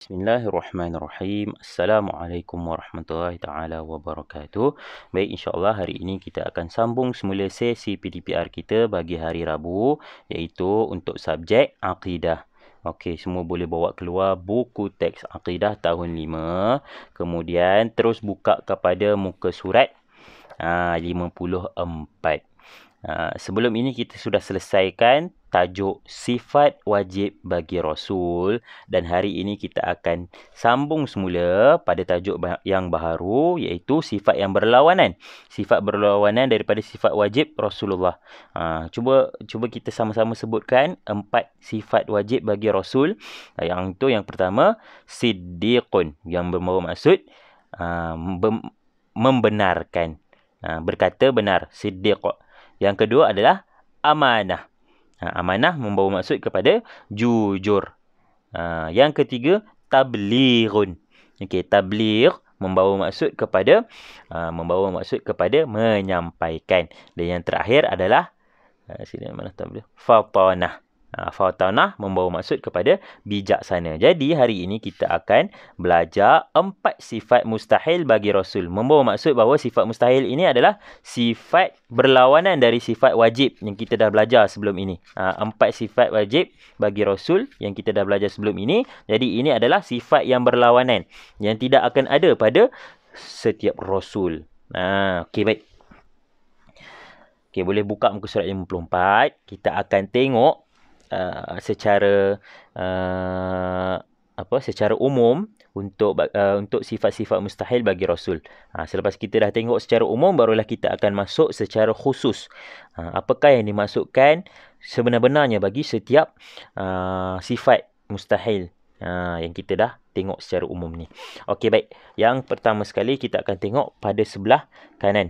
Bismillahirrahmanirrahim. Assalamualaikum warahmatullahi taala wabarakatuh. Baik, insya-Allah hari ini kita akan sambung semula sesi PDPR kita bagi hari Rabu, iaitu untuk subjek akidah. Okey, semua boleh bawa keluar buku teks akidah tahun 5. Kemudian terus buka kepada muka surat 54. Sebelum ini kita sudah selesaikan tajuk sifat wajib bagi Rasul, dan hari ini kita akan sambung semula pada tajuk yang baru, iaitu sifat yang berlawanan. Sifat berlawanan daripada sifat wajib Rasulullah. Cuba kita sama-sama sebutkan 4 sifat wajib bagi Rasul. Yang pertama, siddiqun, yang bermaksud maksud membenarkan, berkata benar, siddiq. Yang kedua adalah amanah. Amanah membawa maksud kepada jujur. Yang ketiga, tablighun. Okey, tabligh membawa maksud kepada menyampaikan. Dan yang terakhir adalah sini mana tabligh? Fatanah. Fatanah membawa maksud kepada bijaksana. Jadi hari ini kita akan belajar 4 sifat mustahil bagi Rasul. Membawa maksud bahawa sifat mustahil ini adalah sifat berlawanan dari sifat wajib yang kita dah belajar sebelum ini. 4 sifat wajib bagi Rasul yang kita dah belajar sebelum ini. Jadi ini adalah sifat yang berlawanan, yang tidak akan ada pada setiap Rasul. Okey, baik. Okey, boleh buka muka surat 54. Kita akan tengok secara umum untuk sifat-sifat mustahil bagi Rasul. Selepas kita dah tengok secara umum, barulah kita akan masuk secara khusus. Apakah yang dimasukkan sebenar-benarnya bagi setiap sifat mustahil yang kita dah tengok secara umum ni. Okey, baik. Yang pertama sekali kita akan tengok pada sebelah kanan.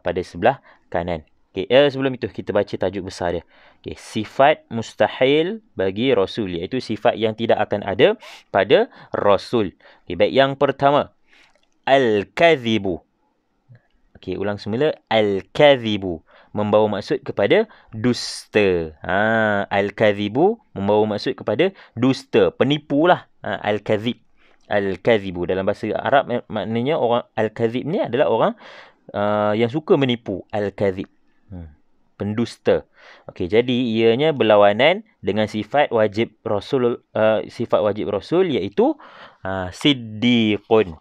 Pada sebelah kanan. Okay, sebelum itu kita baca tajuk besar dia. Okay, sifat mustahil bagi Rasul, iaitu sifat yang tidak akan ada pada Rasul. Okay, baik, yang pertama, al-kadhibu. Okay, ulang semula. Al-kadhibu membawa maksud kepada dusta. Al-kadhibu membawa maksud kepada dusta, penipu lah. Al-kadhib. Al-kadhibu dalam bahasa Arab maknanya orang al-kadhib ni adalah orang yang suka menipu. Al-kadhib, pendusta. Okey, jadi ianya berlawanan dengan sifat wajib Rasul, iaitu siddiqun.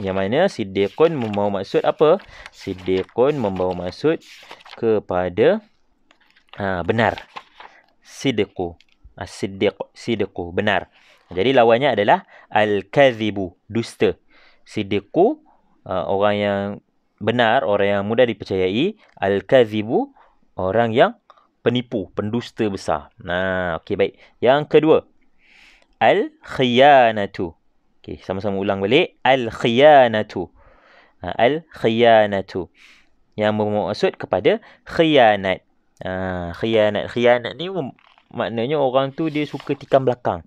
Yang mana siddiqun membawa maksud apa? Siddiqun membawa maksud kepada benar. Siddiqu. Siddiqu, benar. Jadi lawannya adalah al-kadhibu, dusta. Siddiqu, orang yang benar, orang yang mudah dipercayai. Al-kadhibu, orang yang penipu, pendusta besar. Okey, baik. Yang kedua, al-khiyanatu. Okey, sama-sama ulang balik. Al-khiyanatu. Al-khiyanatu, yang bermaksud kepada khianat. Khianat ni maknanya orang tu dia suka tikam belakang.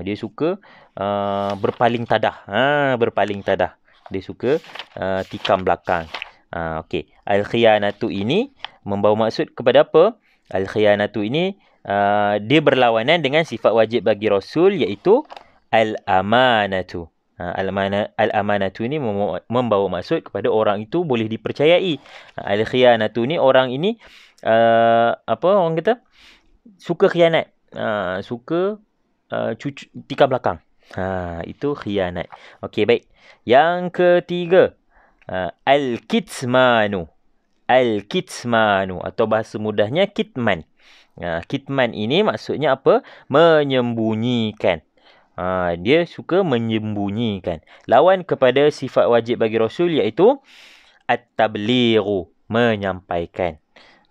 Dia suka berpaling tadah. Berpaling tadah. Dia suka tikam belakang. Okey. Al-khiyanatu ini membawa maksud kepada apa? Al-khiyanatu ini dia berlawanan dengan sifat wajib bagi Rasul, iaitu al-amanatu. Al-amanatu ini membawa maksud kepada orang itu boleh dipercayai. Al-khiyanatu ni orang ini orang kata suka khianat. Suka tikam belakang. Itu khianat. Okey, baik. Yang ketiga, al-kitmanu. Al-kitmanu, atau bahasa mudahnya kitman. Kitman ini maksudnya apa? Menyembunyikan. Dia suka menyembunyikan. Lawan kepada sifat wajib bagi Rasul, iaitu at-tablighu, menyampaikan.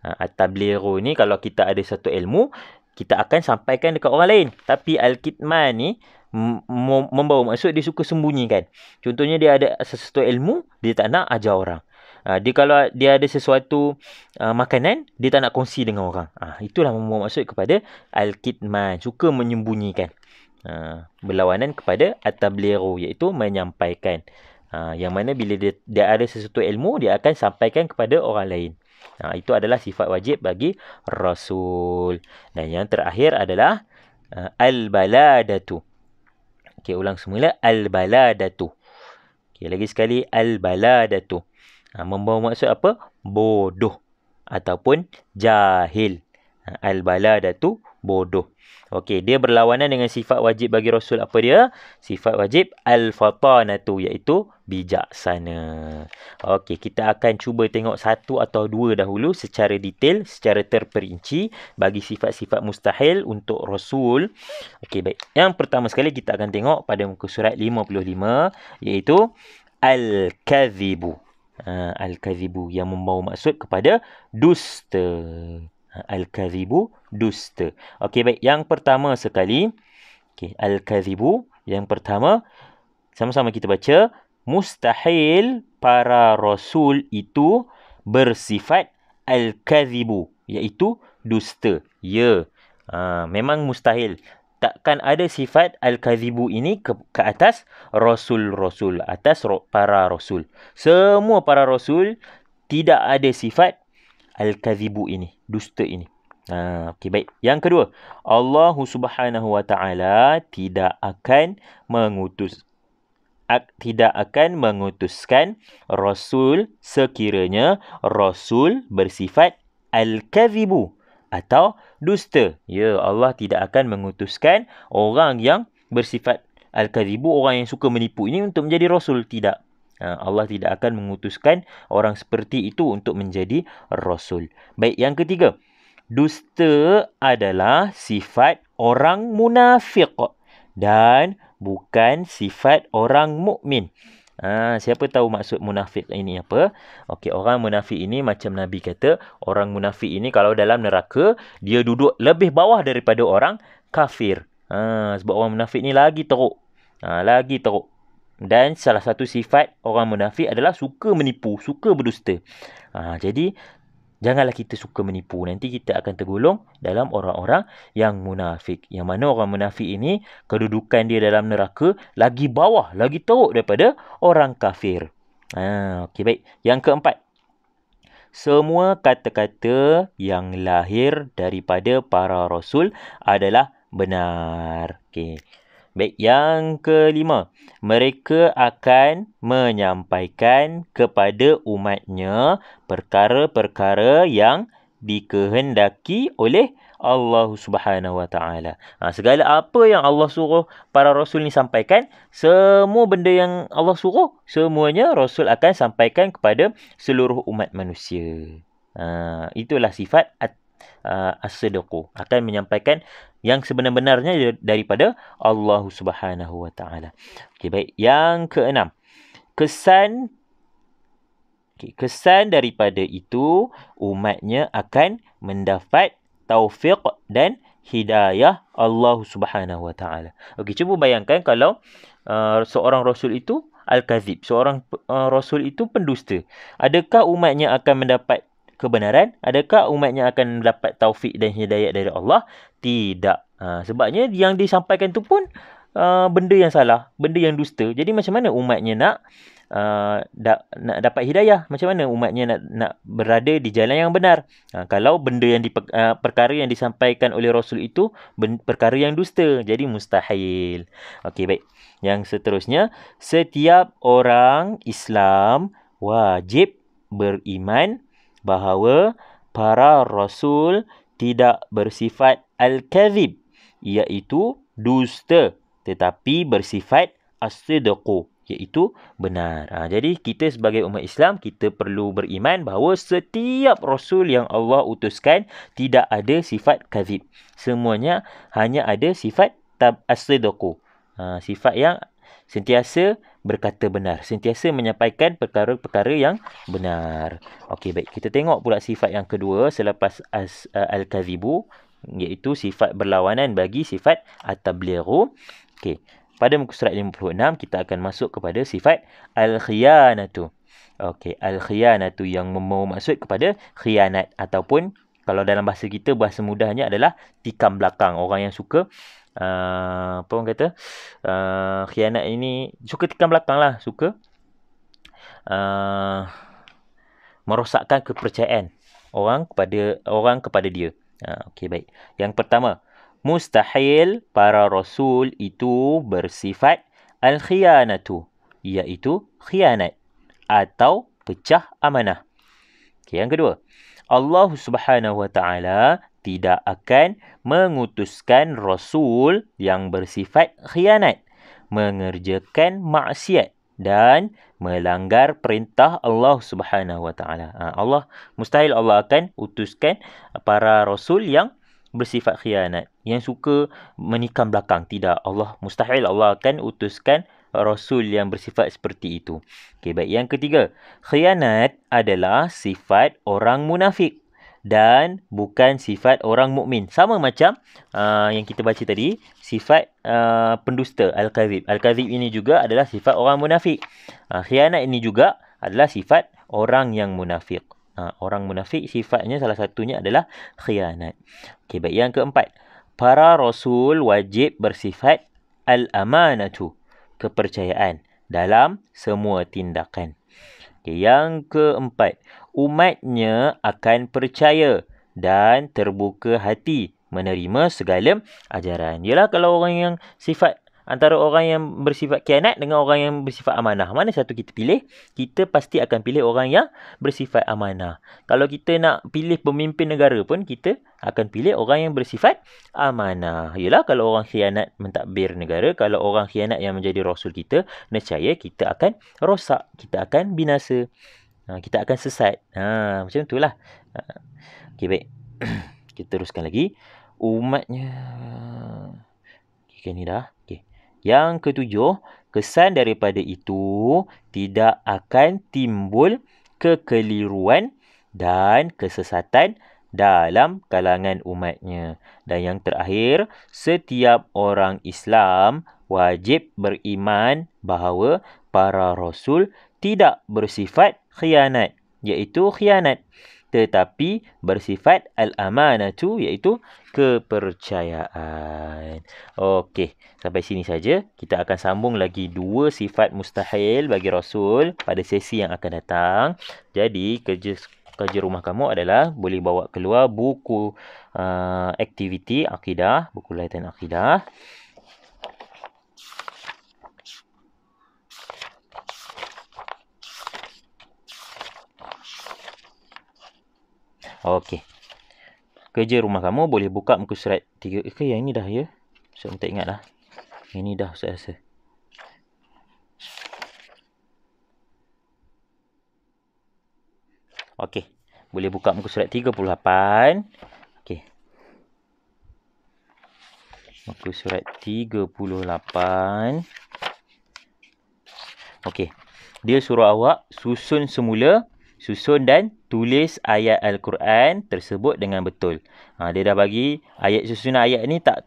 At-tablighu ni kalau kita ada satu ilmu, kita akan sampaikan dekat orang lain. Tapi al-kitman ni membawa maksud dia suka sembunyikan. Contohnya dia ada sesuatu ilmu, dia tak nak ajar orang. Dia kalau dia ada sesuatu makanan, dia tak nak kongsi dengan orang. Itulah membawa maksud kepada al-kitman, suka menyembunyikan. Berlawanan kepada at-tablighu, iaitu menyampaikan. Yang mana bila dia ada sesuatu ilmu, dia akan sampaikan kepada orang lain. Itu adalah sifat wajib bagi Rasul. Dan yang terakhir adalah Al-baladatu. Okey, ulang semula. Al-baladatu. Okey, lagi sekali. Al-baladatu. Membawa maksud apa? Bodoh. Ataupun jahil. Al-baladatu, bodoh. Okey, dia berlawanan dengan sifat wajib bagi Rasul. Apa dia? Sifat wajib al-fatanatu, iaitu bijaksana. Okey, kita akan cuba tengok satu atau dua dahulu secara detail, secara terperinci bagi sifat-sifat mustahil untuk Rasul. Okey, baik. Yang pertama sekali kita akan tengok pada muka surat 55, iaitu al-kadhibu. Al-kadhibu yang membawa maksud kepada dusta. Al-kadhibu, dusta. Okey, baik. Yang pertama sekali, okey, al-kadhibu, yang pertama, sama-sama kita baca, mustahil para rasul itu bersifat al-kadhibu, iaitu dusta. Ya, memang mustahil. Takkan ada sifat al-kadhibu ini ke atas rasul-rasul, atas para rasul. Semua para rasul tidak ada sifat al-kadhibu ini, dusta ini. Okey, baik. Yang kedua, Allah Subhanahu wa taala tidak akan mengutuskan rasul sekiranya rasul bersifat al-kadhibu atau dusta. Ya, Allah tidak akan mengutuskan orang yang bersifat al-kadhibu, orang yang suka menipu ini untuk menjadi rasul. Tidak. Allah tidak akan mengutuskan orang seperti itu untuk menjadi rasul. Baik, yang ketiga. Dusta adalah sifat orang munafik dan bukan sifat orang mukmin. Siapa tahu maksud munafik ini apa? Okey, orang munafik ini macam Nabi kata, orang munafik ini kalau dalam neraka, dia duduk lebih bawah daripada orang kafir. Sebab orang munafik ni lagi teruk. Lagi teruk. Dan salah satu sifat orang munafik adalah suka menipu, suka berdusta. Jadi, janganlah kita suka menipu. Nanti kita akan tergolong dalam orang-orang yang munafik. Yang mana orang munafik ini, kedudukan dia dalam neraka lagi bawah, lagi teruk daripada orang kafir. Okey, baik. Yang keempat. Semua kata-kata yang lahir daripada para rasul adalah benar. Okey. Baik, yang kelima. Mereka akan menyampaikan kepada umatnya perkara-perkara yang dikehendaki oleh Allah Subhanahu wa taala. Segala apa yang Allah suruh para rasul ni sampaikan, semua benda yang Allah suruh, semuanya rasul akan sampaikan kepada seluruh umat manusia. Itulah sifat as-sidqu, akan menyampaikan yang sebenar-benarnya daripada Allah Subhanahu wa taala. Okey, baik. Yang keenam. Kesan daripada itu umatnya akan mendapat taufik dan hidayah Allah Subhanahu wa taala. Okey, cuba bayangkan kalau seorang rasul itu al-kadzib, seorang rasul itu pendusta. Adakah umatnya akan mendapat kebenaran? Adakah umatnya akan mendapat taufik dan hidayat dari Allah? Tidak. Sebabnya yang disampaikan tu pun benda yang salah, benda yang dusta. Jadi macam mana umatnya nak dapat hidayah? Macam mana umatnya nak berada di jalan yang benar? Kalau benda yang perkara yang disampaikan oleh Rasul itu perkara yang dusta, jadi mustahil. Okey, baik. Yang seterusnya, setiap orang Islam wajib beriman bahawa para Rasul tidak bersifat al-kadhib, iaitu dusta, tetapi bersifat as-sidqu, iaitu benar. Jadi kita sebagai umat Islam, kita perlu beriman bahawa setiap Rasul yang Allah utuskan tidak ada sifat kadhib. Semuanya hanya ada sifat as-sidqu, sifat yang sentiasa berkata benar, sentiasa menyampaikan perkara-perkara yang benar. Okey, baik. Kita tengok pula sifat yang kedua selepas al-kadhibu, iaitu sifat berlawanan bagi sifat at-tablighu. Okey, pada muka surat 56 kita akan masuk kepada sifat al-khiyanatu. Okey, al-khiyanatu yang membawa maksud kepada khianat, ataupun kalau dalam bahasa kita, bahasa mudahnya adalah tikam belakang. Orang yang suka apa orang kata, khianat ini suka tikam belakang lah, suka merosakkan kepercayaan orang kepada dia. Okey, baik. Yang pertama, Mustahil para rasul itu bersifat al-khiyanatu, iaitu khianat atau pecah amanah. Okay, yang kedua, Allah Subhanahu wa taala tidak akan mengutuskan rasul yang bersifat khianat, mengerjakan maksiat dan melanggar perintah Allah Subhanahu wa taala. Allah mustahil Allah akan utuskan para rasul yang bersifat khianat, yang suka menikam belakang. Tidak, Allah mustahil Allah akan utuskan rasul yang bersifat seperti itu. Okey, baik. Yang ketiga, khianat adalah sifat orang munafik dan bukan sifat orang mukmin. Sama macam yang kita baca tadi, sifat pendusta, al-kadzib. Al-kadzib ini juga adalah sifat orang munafik. Khianat ini juga adalah sifat orang yang munafik. Orang munafik sifatnya salah satunya adalah khianat. Okey, baik. Yang keempat, para rasul wajib bersifat al-amanatu, kepercayaan dalam semua tindakan. Okay, yang keempat, umatnya akan percaya dan terbuka hati menerima segala ajaran. Yalah, kalau orang yang sifat, antara orang yang bersifat khianat dengan orang yang bersifat amanah, mana satu kita pilih? Kita pasti akan pilih orang yang bersifat amanah. Kalau kita nak pilih pemimpin negara pun, kita akan pilih orang yang bersifat amanah. Yalah, kalau orang khianat mentadbir negara, kalau orang khianat yang menjadi rasul kita, nescaya kita akan rosak, kita akan binasa. Kita akan sesat. Macam itulah. Okey, baik. Kita teruskan lagi. Umatnya. Okay, ni dah. Okay. Yang ketujuh, kesan daripada itu tidak akan timbul kekeliruan dan kesesatan dalam kalangan umatnya. Dan yang terakhir, setiap orang Islam wajib beriman bahawa para rasul tidak bersifat khianat, iaitu khianat, tetapi bersifat al-amanatu, iaitu kepercayaan. Okey, sampai sini saja. Kita akan sambung lagi 2 sifat mustahil bagi rasul pada sesi yang akan datang. Jadi, kerja rumah kamu adalah boleh bawa keluar buku aktiviti akidah, buku latihan akidah. Okey. Kerja rumah kamu boleh buka muka surat 3. Yang ini dah ya? Saya tak ingat lah. Ini dah saya rasa. Okey. Boleh buka muka surat 38. Okey. Muka surat 38. Okey. Dia suruh awak susun semula, susun dan tulis ayat Al-Quran tersebut dengan betul. Dia dah bagi ayat, susunan ayat ni tak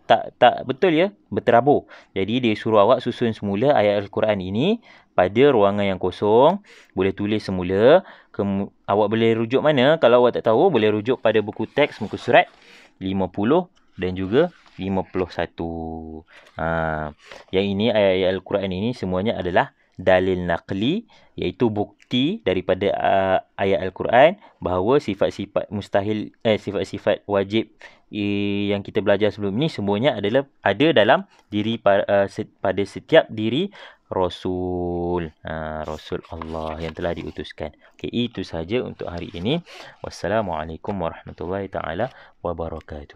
betul ya, berterabur. Jadi dia suruh awak susun semula ayat Al-Quran ini pada ruangan yang kosong. Boleh tulis semula. Awak boleh rujuk mana? Kalau awak tak tahu, boleh rujuk pada buku teks muka surat 50 dan juga 51. Yang ini ayat-ayat Al-Quran ini semuanya adalah dalil naqli, iaitu bukti daripada ayat Al-Quran bahawa sifat-sifat mustahil, sifat-sifat wajib yang kita belajar sebelum ini semuanya adalah ada dalam diri pada setiap diri Rasul. Rasul Allah yang telah diutuskan. Okey, itu saja untuk hari ini. Wassalamualaikum warahmatullahi taala wabarakatuh.